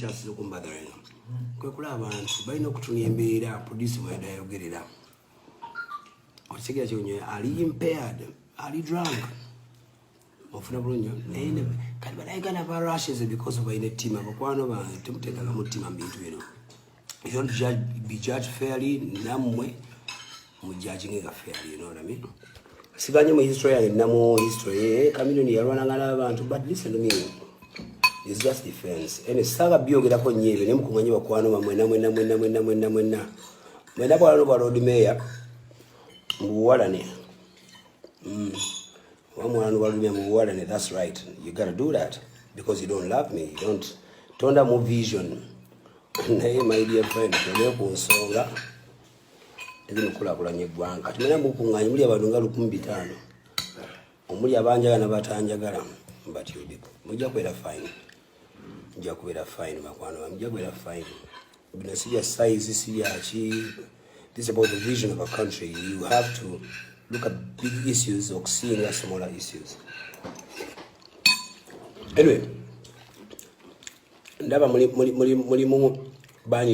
teachers okumbagarenga kwekula abantu balina okutunya embeera produce mwenda yayogerera okitegera kyonyo ali impaired ali drunk ofuna bulunyo kati banaigana ba rushes because of a team abakwano bange temuteekaga mu team mbintu bino you don't be judged fairly namwe mu judging fairly, you know what I mean. Siganye mu history yange namu history community yarwananga n'abantu but listen to me. It's just defense. Ene saga byogerako nyebe nemukunganyi bakwano bamwena mwena bwalo bwa road mayor muwalane wamwano balumya muwalane. That's right, you gotta do that because you don't love me, you don't have more vision. Naye my dear friend tole ku nsonga tegino kulakulanya eggwanga tumenya mukunganyi muli abantu nga 15 omuli abanjaga nabatanjagala but you be mujja kwera fine. Mujja kubeera fine bakwano, mujja kubeera fine. Bino sija size sija chi. This is about the vision of a country. You have to look at big issues or seeing smaller issues. Anyway, ndaba muli banyi